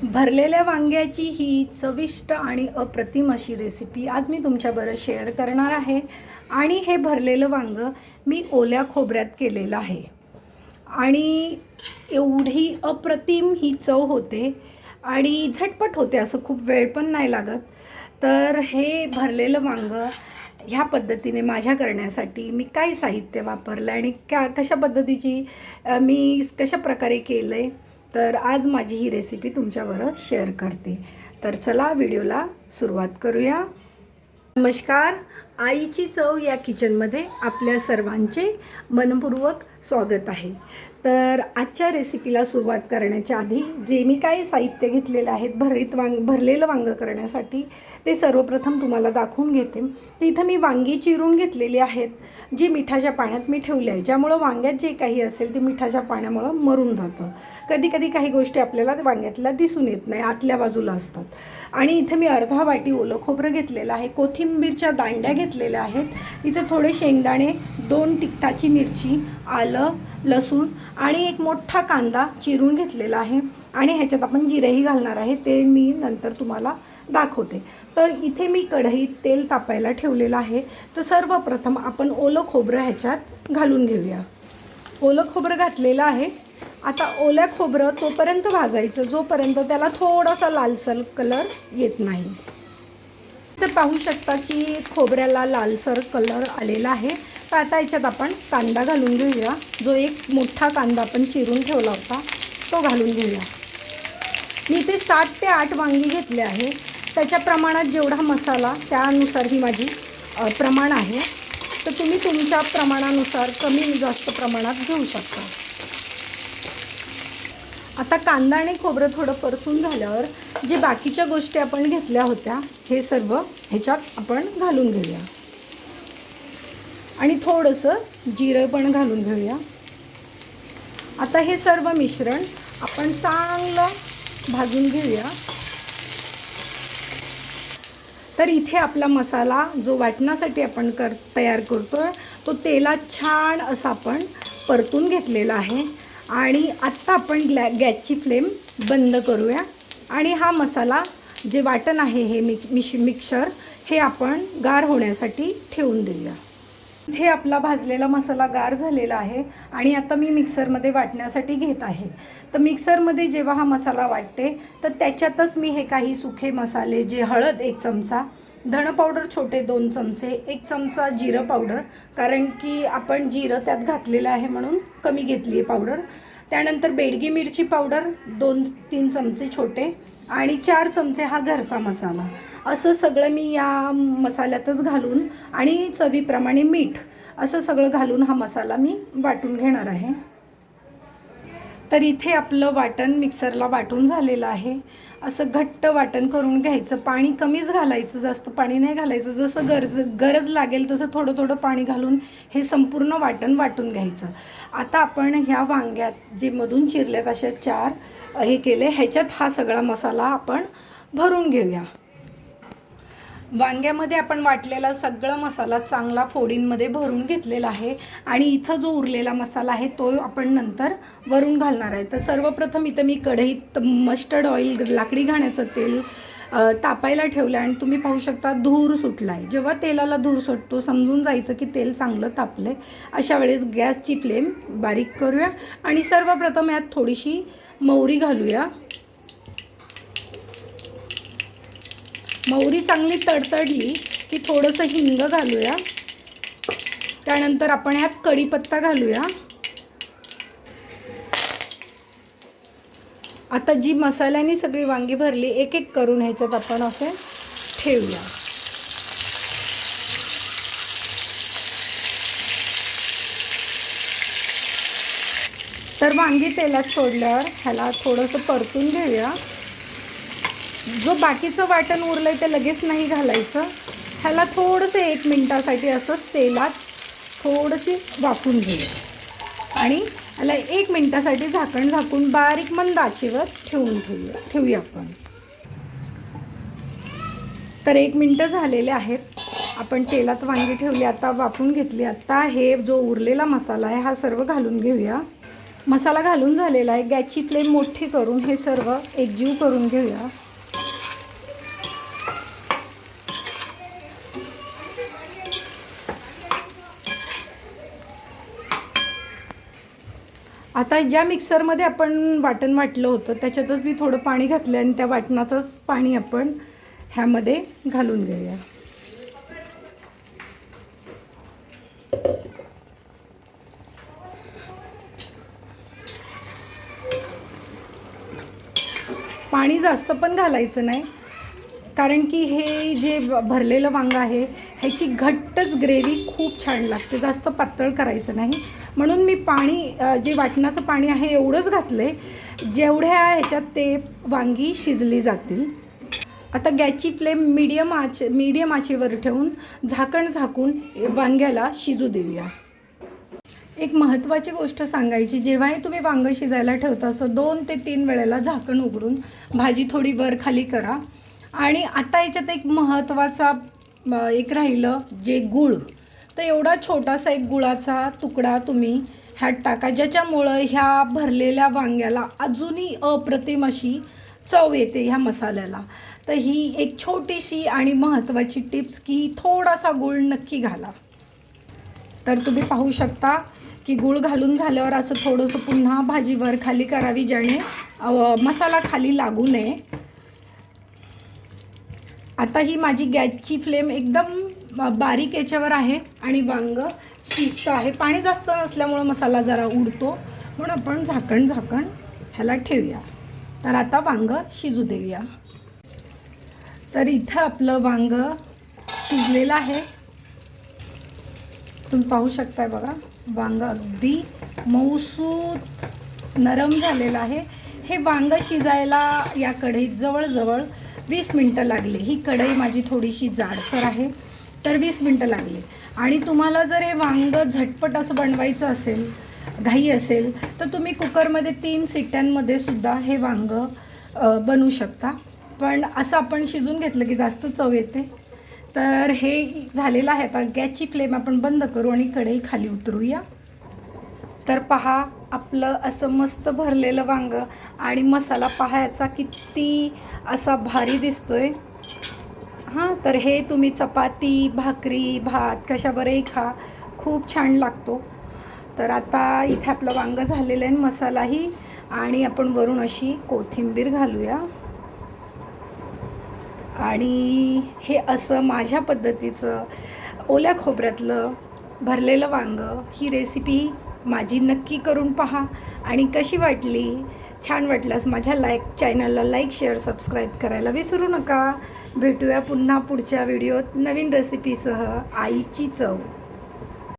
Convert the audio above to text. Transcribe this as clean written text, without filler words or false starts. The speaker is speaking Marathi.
भरलेल्या वांग्याची ही चविष्ट आणि अप्रतिम अशी रेसिपी आज मी तुमच्याबरोबर शेअर करणार आहे. आणि हे भरलेलं वांगं मी ओल्या खोबऱ्यात केलेलं आहे आणि एवढी अप्रतिम ही चव होते आणि झटपट होते, असं खूप वेळ पण नाही लागत. तर हे भरलेलं वांगं ह्या पद्धतीने माझ्या करण्यासाठी मी काय साहित्य वापरलं आणि कशा पद्धतीची मी कशा प्रकारे केलं आहे, तर आज माझी ही रेसिपी तुमच्याबरोबर शेअर करते. तर चला व्हिडिओला सुरुवात करूया. नमस्कार, आईची चव या किचनमध्ये आपल्या सर्वांचे मनपूर्वक स्वागत आहे. तर आजच्या रेसिपीला सुरुवात करण्याच्या आधी जे मी काही साहित्य घेतलेलं आहेत भरलेलं वांगं करण्यासाठी, ते सर्वप्रथम तुम्हाला दाखवून घेते. तर इथं मी वांगी चिरून घेतलेली आहेत, जी मिठाच्या पाण्यात मी ठेवली आहे, ज्यामुळं वांग्यात जे काही असेल ते मिठाच्या पाण्यामुळं मरून जातं. कधी कधी काही गोष्टी आपल्याला वांग्यातल्या दिसून येत नाही, आतल्या बाजूला असतात. आणि इथं मी अर्धा वाटी ओलं खोबरं घेतलेलं आहे, कोथिंबीरच्या दांड्या घेतलेल्या आहेत, इथे थोडे शेंगदाणे, 2 तिखटाची मिरची, आलं, लसूण आणि एक मोठा कांदा चिरून घेतलेला आहे. आणि ह्याच्यात आपण जिरेही घालणार आहे, ते मी नंतर तुम्हाला दाखवते. तर इथे मी कढईत तेल तापायला ठेवलेलं आहे. तर सर्वप्रथम आपण ओलं खोबरं ह्याच्यात घालून घेऊया. ओलं खोबरं घातलेलं आहे. आता ओल्या खोबरं तोपर्यंत भाजायचं जोपर्यंत त्याला थोडासा लालसर कलर येत नाही. तर पाहू शकता की खोबऱ्याला लालसर कलर आलेला आहे. तर आता याच्यात आपण कांदा घालून घेऊया. जो एक मोठा कांदा आपण चिरून ठेवला होता तो घालून घेऊया. मी ते 7 ते 8 वांगी घेतले आहे. त्याच्या प्रमाणात जेवढा मसाला त्यानुसार ही माझी प्रमाण आहे. तर तुम्ही तुमच्या प्रमाणानुसार कमी जास्त प्रमाणात घेऊ शकता. आता कांदा आणि खोबरं थोडं परतून झाल्यावर जे बाकीच्या गोष्टी आपण घेतल्या होत्या हे सर्व ह्याच्यात आपण घालून घेऊया. आणि थोडंसं जिरं पण घालून घेऊया. आता हे सर्व मिश्रण आपण चांगलं भाजून घेऊया. तर इथे आपला मसाला जो वाटण्यासाठी आपण तयार करतो तो तेलात छान असा आपण परतून घेतलेला आहे. आणि आत्ता आपण गॅसची फ्लेम बंद करूया. आणि हा मसाला जे वाटण आहे हे मिक्सर हे आपण गार होण्यासाठी ठेवून देऊया. इथे आपला भाजलेला मसाला गार झालेला आहे आणि आता मी मिक्सरमध्ये वाटण्यासाठी घेत आहे. तर मिक्सरमध्ये जेव्हा हा मसाला वाटते तर त्याच्यातच मी हे काही सुखे मसाले, जे हळद 1 चमचा, धण पावडर छोटे 2 चमचे, 1 चमचा जिरं पावडर, कारण की आपण जिरं त्यात घातलेलं आहे म्हणून कमी घेतली आहे पावडर. त्यानंतर बेडगी मिरची पावडर 2-3 चमचे छोटे आणि 4 चमचे हा घरचा मसाला. असं सगळं मी या मसाल्यातच घालून आणि चवीप्रमाणे मीठ असं सगळं घालून हा मसाला मी वाटून घेणार आहे. तर इथे आपलं वाटण मिक्सरला वाटून झालेलं आहे. असं घट्ट वाटण करून घ्यायचं. पाणी कमीच घालायचं, जास्त पाणी नाही घालायचं. जसं गरज लागेल तसं थोडं थोडं पाणी घालून हे संपूर्ण वाटण वाटून घ्यायचं. आता आपण ह्या वांग्यात जे मधून चिरल्यात अशा 4 हे केले, ह्याच्यात हा सगळा मसाला आपण भरून घेऊया. वांग्यामध्ये आपण वाटलेला सगळा मसाला चांगला फोडींमध्ये भरून घेतलेला आहे. आणि इथं जो उरलेला मसाला आहे तो आपण नंतर वरून घालणार आहे. तर सर्वप्रथम इथं मी कढईत मस्टर्ड ऑइल, लाकडी घाण्याचं तेल तापायला ठेवलं आणि तुम्ही पाहू शकता धूर सुटला आहे. जेव्हा तेलाला धूर सुटतो समजून जायचं की तेल चांगलं तापलं आहे. अशा वेळेस गॅसची फ्लेम बारीक करूया आणि सर्वप्रथम यात थोडीशी मोहरी घालूया. मोहरी चांगली तडतडली की थोडंसं हिंग घालूया. त्यानंतर आपण ह्यात कढीपत्ता घालूया. आता जी मसाल्याने सगळी वांगी भरली एक एक करून ह्याच्यात आपण असे ठेवूया. तर वांगी तेलात सोडल्यावर ह्याला थोडंसं परतून घेऊया. जो बाकीचं वाटण उरलं आहे ते लगेच नाही घालायचं. ह्याला थोडंसं 1 मिनटासाठी असंच तेलात थोडीशी वाफून घेऊया आणि ह्याला 1 मिनटासाठी झाकून बारीक मंद आचेवर ठेवूया आपण. तर 1 मिनटं झालेले आहेत. आपण तेलात वांगी ठेवली, आता वाफून घेतली. आता हे जो उरलेला मसाला आहे हा सर्व घालून घेऊया. मसाला घालून झालेला आहे. गॅसची फ्लेम मोठी करून हे सर्व एकजीव करून घेऊया. आता ज्या मिक्सरमध्ये आपण वाटण वाटलं होतं त्याच्यातच मी थोडं पाणी घातलं आणि त्या वाटणाचंच पाणी आपण ह्यामध्ये घालून घेऊया. पाणी जास्त पण घालायचं नाही, कारण की हे जे भरलेलं वांगं आहे ह्याची घट्टच ग्रेव्ही खूप छान लागते. जास्त पातळ करायचं नाही, म्हणून मी पाणी जे वाटणाचं पाणी आहे एवढंच घातलं आहे जेवढ्या ह्याच्यात ते वांगी शिजली जातील. आता गॅसची फ्लेम मीडियम आचेवर ठेवून झाकण झाकून वांग्याला शिजू देऊया. एक महत्त्वाची गोष्ट सांगायची, जेव्हाही तुम्ही वांगं शिजायला ठेवता असं 2 ते 3 वेळेला झाकण उघडून भाजी थोडी वर खाली करा. आणि आता याच्यात एक महत्त्वाचा एक राहिलं जे गूळ, तर एवढा छोटासा एक गुळाचा तुकडा तुम्ही ह्यात टाका, ज्याच्यामुळं ह्या भरलेल्या वांग्याला अजूनही अप्रतिम अशी चव येते ह्या मसाल्याला. तर ही एक छोटीशी आणि महत्त्वाची टिप्स की थोडासा गूळ नक्की घाला. तर तुम्ही पाहू शकता की गूळ घालून झाल्यावर असं थोडंसं पुन्हा भाजी वर खाली करावी, ज्याने मसाला खाली लागू नये. आता ही माझी गॅसची फ्लेम एकदम बारीक याच्यावर आहे आणि वांगं शिजतं आहे. पाणी जास्त नसल्यामुळं मसाला जरा उडतो, म्हणून आपण झाकण ह्याला ठेवूया. तर आता वांगं शिजू देऊया. तर इथं आपलं वांगं शिजलेलं आहे. तुम्ही पाहू शकताय बघा, वांगं अगदी मऊसूत नरम झालेलं आहे. हे वांगं शिजायला या कढईत जवळजवळ 20 मिनटं लागली. ही कढई माझी थोडीशी जाडसर आहे, तर 20 मिनटं लागली. आणि तुम्हाला जर हे वांगं झटपट असं बनवायचं असेल, घाई असेल, तर तुम्ही कुकरमध्ये 3 शिट्ट्यांमध्ये सुद्धा हे वांगं बनवू शकता. पण असं आपण शिजून घेतलं की जास्त चव येते. तर हे झालेलं आहे. आता गॅसची फ्लेम आपण बंद करू आणि कढई खाली उतरूया. तर पहा, आपलं असं मस्त भरलेलं वांगं आणि मसाला पाहायचा किती असा भारी दिसतोय. हां, तर हे तुम्ही चपाती, भाकरी, भात कशाबरोबरही खा, खूप छान लागतो. तर आता इथे आपलं वांगं झालेलं आहे, मसालाही, आणि आपण वरून अशी कोथिंबीर घालूया. आणि हे असं माझ्या पद्धतीचं ओल्या खोबऱ्यातलं भरलेलं वांगं, ही रेसिपी माझी नक्की करून पहा. आणि कशी वाटली, छान वाटल्यास माझ्या चॅनलला लाईक, शेअर, सबस्क्राईब करायला विसरू नका. भेटूया पुन्हा पुढच्या व्हिडिओत नवीन रेसिपीसह. आईची चव.